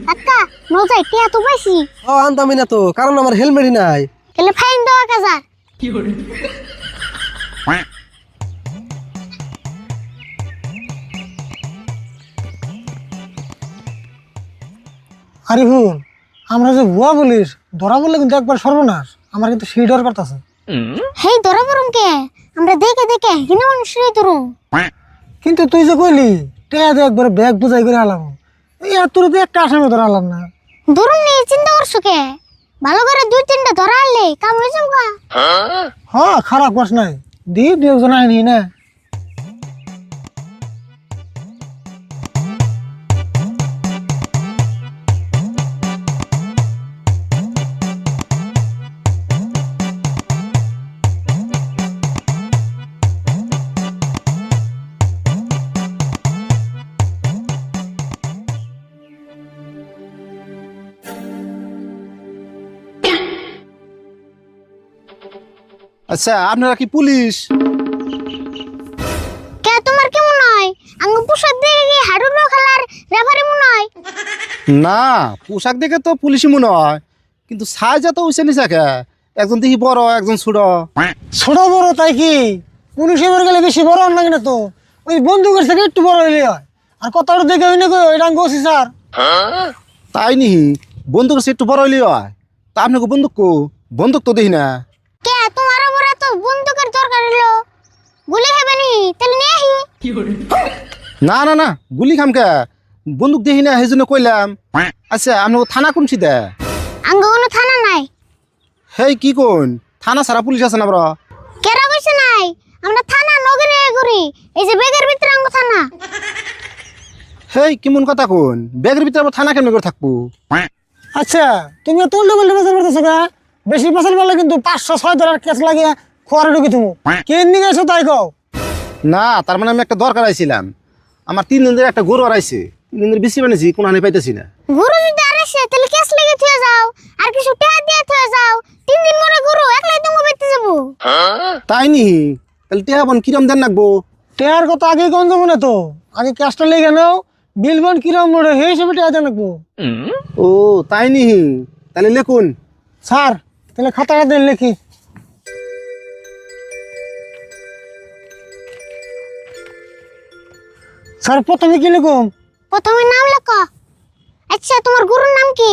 কাকা নজাই টিয়া তো পাইছি। ও আনতামই না তো, কারণ আমার হেলমেটই নাই। তাহলে ফাইন দেওয়া কাজা। আরে হুন, আমরা যে ভুয়া বলিস ধরা বললে কিন্তু একবার সর্বনাশ। আমার কিন্তু সেই ডর করতেছে। হেই ধরা পড়ুম কে? আমরা দেখে দেখে হিনা মানুষই ধরুম। কিন্তু তুই যে কইলি টেয়া দিয়ে একবার ব্যাগ বুঝাই করে আলাম, এই আর তোর দিয়ে একটা আসামি ধরা আলাম না। ধরুম নিয়ে চিন্তা করছো কে? ভালো করে দুই তিনটা ধরা আনলে কাম হয়ে যাবো গা। হ্যাঁ খারাপ করছ নাই, দি দু একজন আইনি না। আচ্ছা, আপনারা কি পুলিশ? কে তোমার কেমন হয়? আঙ্গ পোশাক দেখে কি হাডুডু খেলার রেফারি মনে হয়? না, পোশাক দেখে তো পুলিশই মনে হয়, কিন্তু সাইজ এত উঁচে নিচে কে? একজন দেখি বড়, একজন ছোট। ছোট বড় তাই কি পুলিশে বের গেলে বেশি বড় হন লাগে না তো, ওই বন্দুকের থেকে একটু বড় হইলে হয়। আর কথাটা দেখে হই না কই এটা গোছি স্যার। তাই নি, বন্দুক সে একটু বড় হইলে হয়। তা আপনাকে বন্দুক তো দেখি না। কে তোমার উপরে তো বন্দুকের দরকার হলো? গুলি খাবে নি? তাহলে নিয়ে আহি। না না না, গুলি খামকে বন্দুক দেখি না, সেই জন্য কইলাম। আচ্ছা, আপনাকে থানা কোন সিদে? আঙ্গ কোনো থানা নাই। হেই কি কোন, থানা ছাড়া পুলিশ আছে না বড়? কেরা কইছে নাই? আমরা থানা নগরে ঘুরি, এই যে বেগের ভিতরে আঙ্গ থানা। হেই কেমন কথা কোন, ব্যাগের ভিতরে আবার থানা কেমন করে থাকবো? আচ্ছা তুমি তো উল্টো পাল্টা পেশাল করতেছো গা, বেশি পেশাল করলে কিন্তু 500-6 কেস লাগিয়ে খোয়ারে ঢুকি তুমি। কে নিয়ে গেছো তাই কও। না, তার মানে আমি একটা দরকার আইছিলাম। আমার 3 দিন ধরে একটা গরু আড়াইছে, 3 দিন ধরে বেশি বানিয়েছি, কোনো হানি পাইতেছি না। গুরু যদি আরেছে তাহলে কেস লেগে থুয়ে যাও, আর কিছু টাকা দিয়ে থুয়ে যাও। 3 দিন পরে গুরু একলাই তুমি বেঁচে যাবো। তাই নি, তাহলে টেহা বোন কিরম দেন রাখবো? টেয়ার কথা আগে কোন যাবো না তো, আগে ক্যাশটা লেগে নাও, বিল বন কিরম মোড়ে সেই হিসেবে টেয়া দেন রাখবো। ও তাই নি, তাহলে লেখুন। স্যার তাহলে খাতাটা দেন লিখি। স্যার প্রথমে কি লিখুম? প্রথমে নাম লেখো। আচ্ছা তোমার গুরুর নাম কি?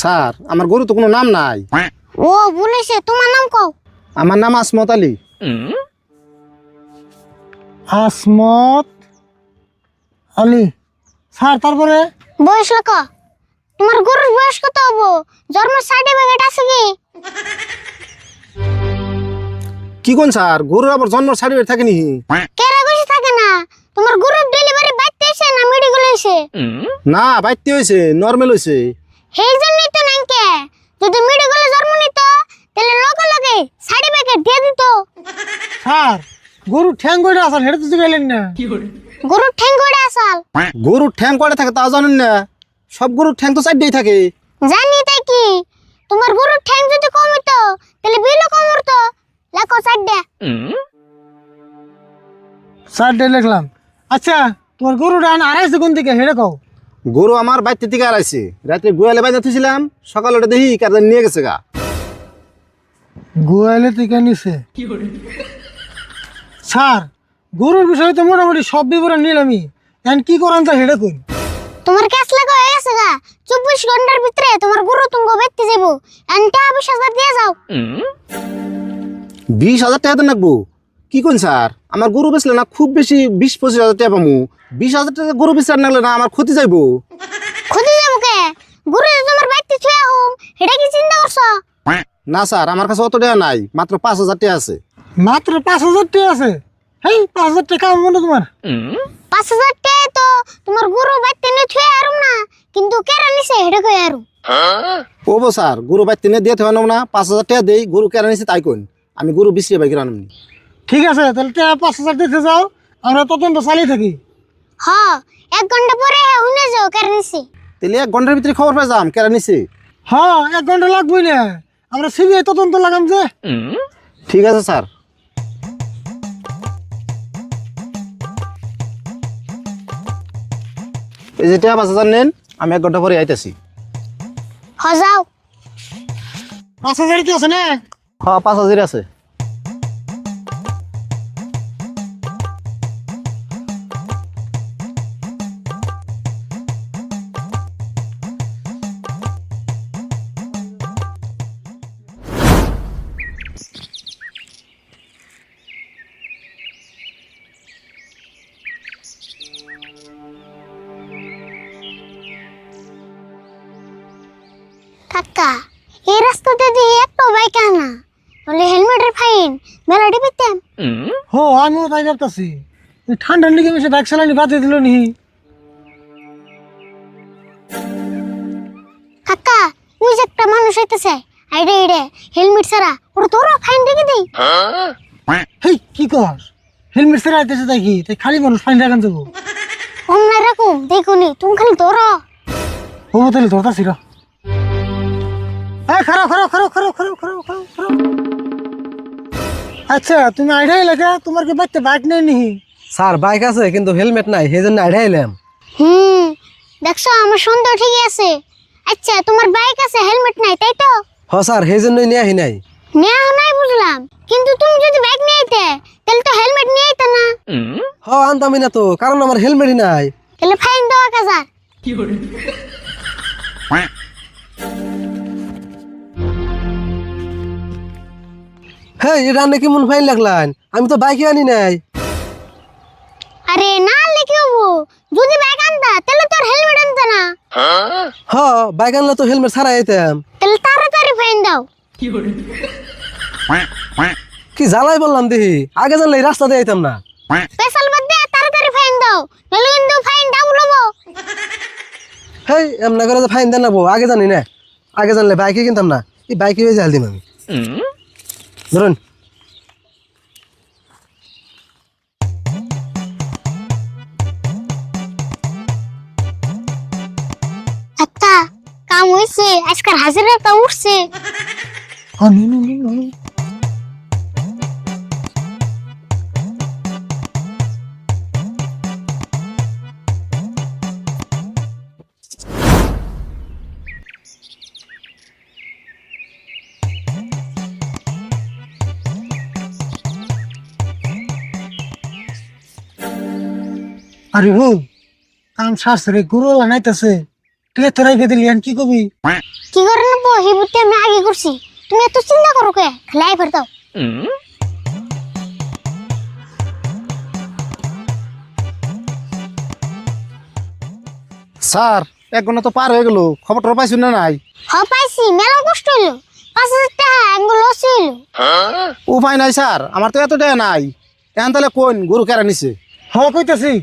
স্যার, আমার গরু তো কোনো নাম নাই। ও বলেছে, তোমার নাম কও। আমার নাম আসমত আলী। আসমত আলী। স্যার তারপরে? বয়স লেখো। তোমার গরুর বয়স কত হবো? জন্ম সার্টিফিকেট আছে কি? কি কোন স্যার, গরুর আবার জন্ম সার্টিফিকেট থাকে নি? কেরা কইছে থাকে না? তোমার গরুর ডেলিভারি বাইতে এসে না মেডিকেল এসে? না, বাইতে হয়েছে, নর্মাল হয়েছে। সেই জন্যই তো নাই কে। যদি মেডিকেলে জন্ম নিত তাহলে লগে লগে সার্টিফিকেট দিয়ে দিত। স্যার গরু ঠ্যাং কইরা আসাল হেঁটে তো গেলেন না। গরুর ঠ্যাং গড়ে আসাল। গরুর ঠ্যাং কয়টা থাকে তাও জানেন না? সব গরুর ঠ্যাং তো 4টাই থাকে। জানি তাই কি? তোমার গরুর ঠ্যাং যদি কম হতো তাহলে বিলও কম হতো। লেখো 4টা। স্যার লিখলাম। আচ্ছা তোমার গরুটা আড়াইশো কোন থেকে হেঁটে কও। গরু আমার বাইতে থেকে আড়াইছে, রাত্রে গোয়ালে বাইতে থুছিলাম, সকালে ওটা দেখি কার নিয়ে গেছে গা। গোয়ালে থেকে নিছে। স্যার গরুর বিষয়ে তো মোটামুটি সব বিবরণ নিলামই, এখন কি করান তা হেঁটে কই। তোমার ক্যাশ লাগা হয়ে গেছে গা। 24 ঘন্টার ভিতরে তোমার গরু তুমি বেচতে যাবো। এনটা 20,000 দিয়ে যাও। 20,000 টাকা দেন রাখবো? কি কোন স্যার, আমার গরু বেচলে না খুব বেশি 20-25,000 টাকা পাবো। 20,000 টাকা গরু বেচলে নাগলে না আমার ক্ষতি যাইবো। খুদি যাবো কে? গরু যে তোমার বাইতে ছুঁয়া হোম, এটা কি চিন্তা করছো? না স্যার, আমার কাছে অত টাকা নাই, মাত্র 5,000 টাকা আছে। মাত্র 5,000 টাকা আছে? হেই 5,000 টাকা মনে তোমার? 5,000 টাকা তো তোমার গরু বাইতে নিয়ে ছুঁয়া আরুম না, কিন্তু কেরা নিছে এটা কই আরু। ও বো স্যার, গরু বাইতে নিয়ে দিয়ে থানো না, 5,000 টাকা দেই, গরু কেনা নিছে তাই কোন, আমি গরু বিক্রি বাইকে আনবনি। ঠিক আছে তাহলে টাকা 5,000 দিতে যাও, আমরা তদন্ত চালিয়ে থাকি। হ, 1 ঘন্টা পরে হুনে যাও কেরা নিছে। তাহলে 1 ঘন্টার ভিতরে খবর পাই যাম কেনা নিছে। হ্যাঁ 1 ঘন্টা লাগবেই না, আমরা সিবিআই তদন্ত লাগাম যে। ঠিক আছে স্যার। এই যে টিয়া 5,000 নেন, আমি 1 ঘন্টা পরে আইতেছি। যাও। 5,000 কি আছে না? হ্যাঁ 5,000 আছে। কাকা এই রাস্তাতে দিয়ে একটা বাইক আনা বলে হেলমেটের ফাইন মেলাটি পেতাম। হো আমিও তাই ভাবতেছি, ঠান্ডার লিগে মিশে বাইক চালানি বাদ দিয়ে দিল নি। কাকা ওই যে একটা মানুষ হইতেছে আইডে আইডে হেলমেট ছাড়া ওরা তোরা ফাইন রেখে দেই। হেই কি কর, হেলমেট ছাড়া আইতেছে তাই কি, তাই খালি মানুষ ফাইন রাখান যাবো। অন্য রাখুন দেখুনি তুমি খালি তোরা। ও তাহলে ধরতাছি রা। খারাপ খারাপ খারাপ খারাপ খারাপ খারাপ খারাপ খারাপ। আচ্ছা তুমি আইডিয়া এলাকা, তোমার কি বাচ্চা বাইক নেই নি? স্যার বাইক আছে কিন্তু হেলমেট নাই, সেই জন্য আইডা এলাম। দেখছো আমার সন্দেহ ঠিকই আছে। আচ্ছা তোমার বাইক আছে হেলমেট নাই তাই তো? স্যার সেই জন্যই নিয়ে আহি নাই। নেওয়া নাই বুঝলাম, কিন্তু তুমি যদি বাইক নিয়ে আইতে তাহলে তো হেলমেট নিয়ে আইতে না। আনতামই না তো, কারণ আমার হেলমেটই নাই। তাহলে ফাইন দাও 1,000। হ্যাঁ এটা আনলে কেমন ফাইন লাগলাম, আমি তো বাইকে আনি নাই। আরে না লিখে হবো, যদি বাইক আনতা তাহলে তোর হেলমেট আনতে না। বাইক আনলে তো হেলমেট ছাড়াই আইতাম। তাহলে তাড়াতাড়ি ফাইন দাও। কি জ্বালাই বললাম দেখি, আগে জানলে এই রাস্তা দিয়ে আইতাম না। স্পেশাল বাদ দে, তাড়াতাড়ি ফাইন দাও, নাহলে কিন্তু ফাইন ডাবল হবো। হেই এমন করে যে ফাইন দেন লাগবো, আগে জানি না। আগে জানলে বাইকে কিনতাম না, এই বাইকে হয়ে জাল দিম আমি। ধরুন একটা কাম হইছে, আজকাল হাজিরাটা উঠছে। আরে হো কাম শাস্ত্রে গুরু লানাইতেছে, তুই তো রেখে দিলি, কি কবি? কি করে নেবো এই বুদ্ধি আমি আগে করছি, তুমি এত চিন্তা করো কে? খেলাই ফের দাও। স্যার 1 ঘন্টা তো পার হয়ে গেল, খবরটা পাইছেন না নাই? পাইছি, মেলা কষ্ট হইলো, 5,000 টাকা আঙ্গুল লস হইলো। উপায় নাই স্যার, আমার তো এত টাকা নাই। এখন তাহলে কোন গরু কেরা নিছে? কইতাছি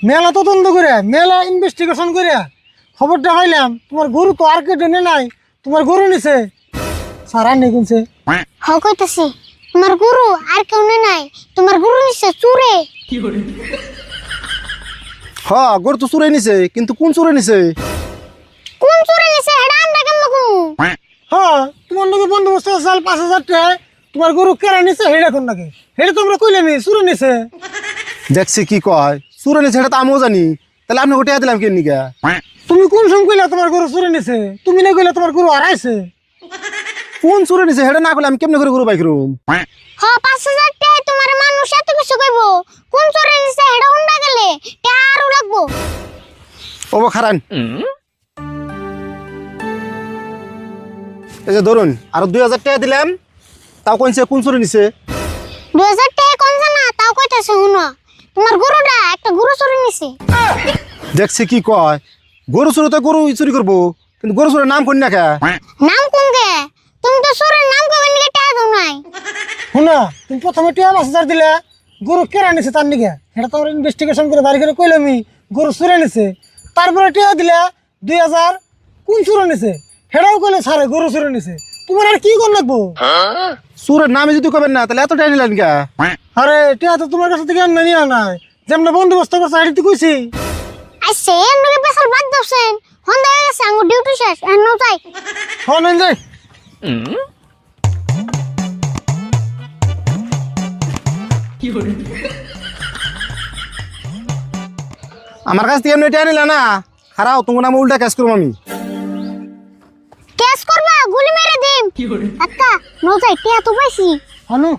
মেলা তদন্ত করে, মেলা ইনভেস্টিগেশন করে খবরটা পাইলাম তোমার গরু তো আর কেটে নাই, তোমার গরু নিছে। স্যার আর নেই কিনছে। কইতাছি তোমার গুরু আর কেউ নাই, তোমার গুরু নিছে চুরে। গরু তো চুরে নিছে, কিন্তু কোন চুরে নিছে? কোন চুরে নিছে এটা আমরা কেমন কমু? তোমার লোকে বন্দোবস্ত চাল 5,000 টাকা, তোমার গরু কেরা নিছে হেডা কোন নাকি, হেডা তোমরা কইলে নি চুরে নিছে। দেখছি কি কয় চুরে নিছে, এটা তো আমিও জানি। তাহলে আপনি ওটা দিলাম কেন নিকা? তুমি কোন সময় কইলা তোমার গরু চুরে নিছে? তুমি না কইলা তোমার গরু হারাইছে। কোন চুরে নিছে সেটা না করলে আমি কেমনে করে গরু বাইক রুম? 5,000 টাকা তোমার মানুষ এত কিছু কইব, কোন চুরে নিছে এটা হুন্ডা গেলে টাকা আরো লাগবো। ও খারান, এই যে ধরুন আরো 2,000 টাকা দিলাম, তাও কইছে কোন চুরে নিছে? 2,000 টাকা কোন জানা তাও কইতাছে শুনো, তোমার গরুটা একটা গরু চুরে নিছে। দেখছি কি কয় গরু চুরি তো গরু চুরি করবো, কিন্তু গরু চুরের নাম কোন না কে? নাম কোন গে? তুমি তো চুরের নাম কইবেন নিকে টাকা দাও নাই। শুনা তুমি প্রথমে টিয়া 5,000 দিলে, গরু কেরা নিছে তার নিকে সেটা তোমার ইনভেস্টিগেশন করে বাড়ি করে কইলাম গরু চুরে নিছে। তারপরে টিয়া দিলে 2,000 কোন চুরে নিছে সেটাও কইলে সারে গরু চুরে নিছে। তোমার আর কি কোন লাগবো? চুরের নামে যদি কবেন না তাহলে এত টাকা নিলেন কে? আরে টিয়া তো তোমার কাছে থেকে আনি না, যেমন বন্দোবস্ত করছে আইডি কইছি। আইছে এমনকে পেছাল বাদ দাওছেন, হন্দা হয়ে গেছে আমার ডিউটি শেষ, আর নো যাই। নেন যাই। আমার কাছ থেকে এমনি টাকা নিলে না, হারাও তোমার নামে উল্টা ক্যাশ করবো আমি। ক্যাশ করবা গুলি মেরে দিম। আক্কা নজাই টিয়া তো পাইছি। হানু